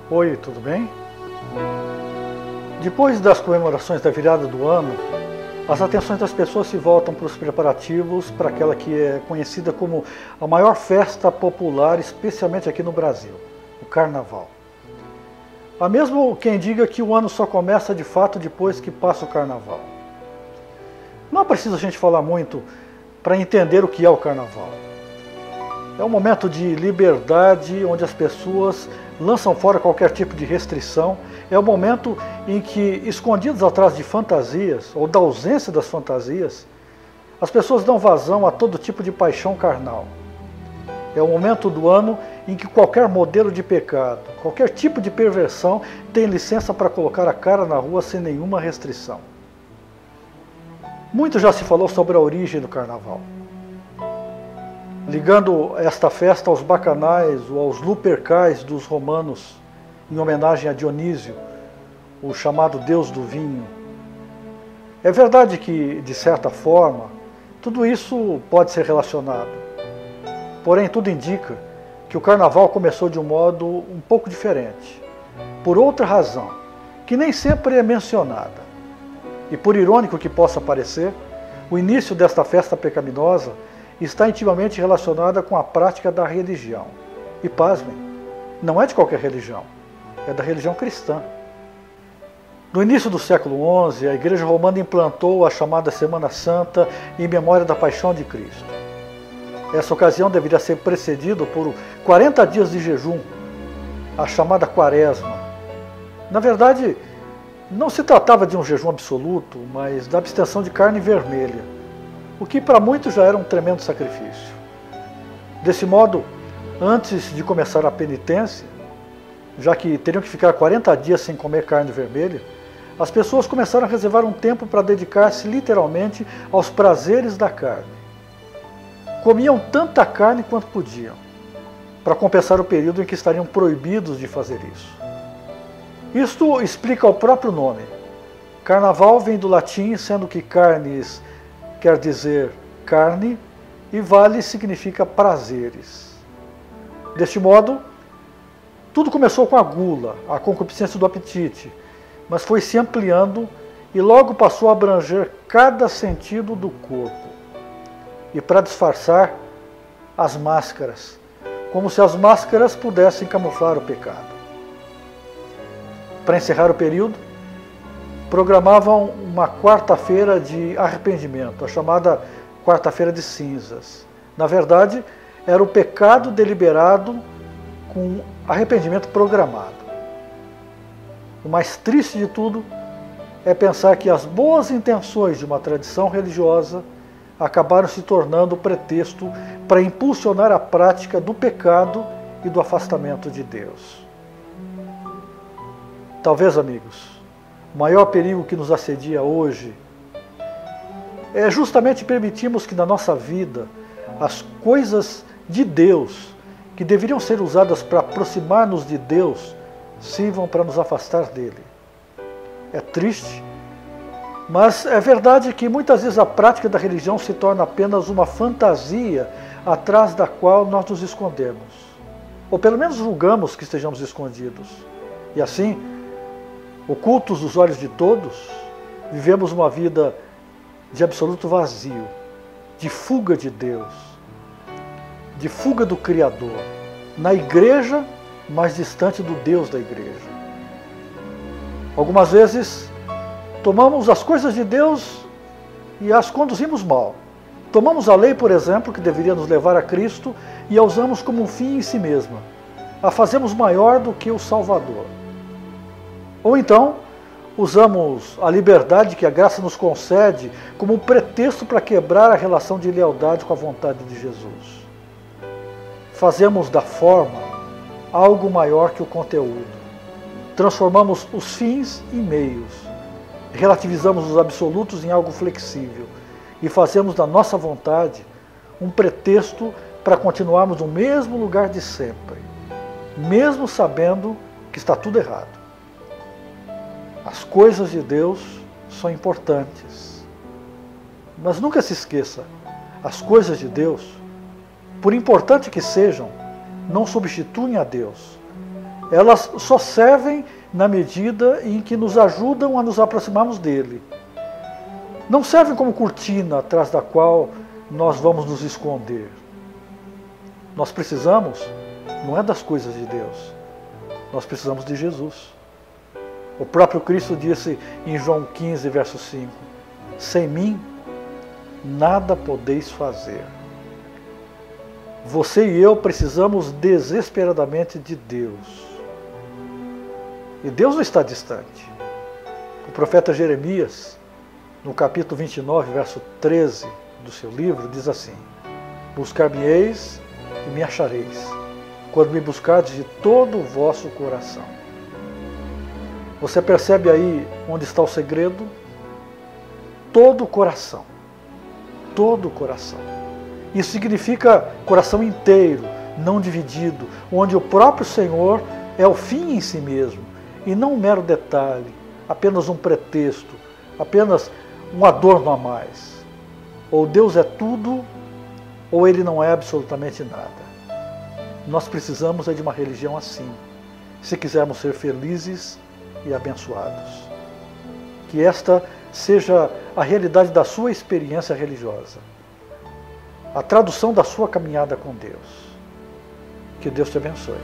Oi, tudo bem? Depois das comemorações da virada do ano, as atenções das pessoas se voltam para os preparativos para aquela que é conhecida como a maior festa popular, especialmente aqui no Brasil, o Carnaval. Há mesmo quem diga que o ano só começa de fato depois que passa o Carnaval. Não precisa a gente falar muito para entender o que é o Carnaval. É um momento de liberdade onde as pessoas lançam fora qualquer tipo de restrição. É o momento em que, escondidos atrás de fantasias, ou da ausência das fantasias, as pessoas dão vazão a todo tipo de paixão carnal. É o momento do ano em que qualquer modelo de pecado, qualquer tipo de perversão tem licença para colocar a cara na rua sem nenhuma restrição. Muito já se falou sobre a origem do Carnaval, ligando esta festa aos bacanais ou aos lupercais dos romanos, em homenagem a Dionísio, o chamado deus do vinho. É verdade que, de certa forma, tudo isso pode ser relacionado. Porém, tudo indica que o Carnaval começou de um modo um pouco diferente, por outra razão, que nem sempre é mencionada. E por irônico que possa parecer, o início desta festa pecaminosa está intimamente relacionada com a prática da religião. E pasmem, não é de qualquer religião, é da religião cristã. No início do século XI, a Igreja Romana implantou a chamada Semana Santa em memória da Paixão de Cristo. Essa ocasião deveria ser precedida por 40 dias de jejum, a chamada Quaresma. Na verdade, não se tratava de um jejum absoluto, mas da abstenção de carne vermelha, o que para muitos já era um tremendo sacrifício. Desse modo, antes de começar a penitência, já que teriam que ficar 40 dias sem comer carne vermelha, as pessoas começaram a reservar um tempo para dedicar-se literalmente aos prazeres da carne. Comiam tanta carne quanto podiam, para compensar o período em que estariam proibidos de fazer isso. Isto explica o próprio nome. Carnaval vem do latim, sendo que carnes quer dizer carne e vale significa prazeres. Deste modo, tudo começou com a gula, a concupiscência do apetite, mas foi se ampliando e logo passou a abranger cada sentido do corpo. E para disfarçar, as máscaras, como se as máscaras pudessem camuflar o pecado. Para encerrar o período, programavam uma quarta-feira de arrependimento, a chamada quarta-feira de cinzas. Na verdade, era o pecado deliberado com arrependimento programado. O mais triste de tudo é pensar que as boas intenções de uma tradição religiosa acabaram se tornando pretexto para impulsionar a prática do pecado e do afastamento de Deus. Talvez, amigos, o maior perigo que nos assedia hoje é justamente permitirmos que na nossa vida as coisas de Deus, que deveriam ser usadas para aproximar-nos de Deus, sirvam para nos afastar dele. É triste, mas é verdade que muitas vezes a prática da religião se torna apenas uma fantasia atrás da qual nós nos escondemos. Ou pelo menos julgamos que estejamos escondidos. E assim, ocultos dos olhos de todos, vivemos uma vida de absoluto vazio, de fuga de Deus, de fuga do Criador, na igreja, mais distante do Deus da igreja. Algumas vezes, tomamos as coisas de Deus e as conduzimos mal. Tomamos a lei, por exemplo, que deveria nos levar a Cristo e a usamos como um fim em si mesma. A fazemos maior do que o Salvador. Ou então, usamos a liberdade que a graça nos concede como um pretexto para quebrar a relação de lealdade com a vontade de Jesus. Fazemos da forma algo maior que o conteúdo. Transformamos os fins em meios. Relativizamos os absolutos em algo flexível. E fazemos da nossa vontade um pretexto para continuarmos no mesmo lugar de sempre, mesmo sabendo que está tudo errado. As coisas de Deus são importantes. Mas nunca se esqueça, as coisas de Deus, por importante que sejam, não substituem a Deus. Elas só servem na medida em que nos ajudam a nos aproximarmos dele. Não servem como cortina atrás da qual nós vamos nos esconder. Nós precisamos, não é das coisas de Deus, nós precisamos de Jesus. O próprio Cristo disse em João 15, verso 5, sem mim, nada podeis fazer. Você e eu precisamos desesperadamente de Deus. E Deus não está distante. O profeta Jeremias, no capítulo 29, verso 13 do seu livro, diz assim: buscar-me-eis e me achareis, quando me buscardes de todo o vosso coração. Você percebe aí onde está o segredo? Todo o coração. Todo o coração. Isso significa coração inteiro, não dividido, onde o próprio Senhor é o fim em si mesmo, e não um mero detalhe, apenas um pretexto, apenas um adorno a mais. Ou Deus é tudo, ou Ele não é absolutamente nada. Nós precisamos de uma religião assim, se quisermos ser felizes e abençoados. Que esta seja a realidade da sua experiência religiosa, a tradução da sua caminhada com Deus. Que Deus te abençoe.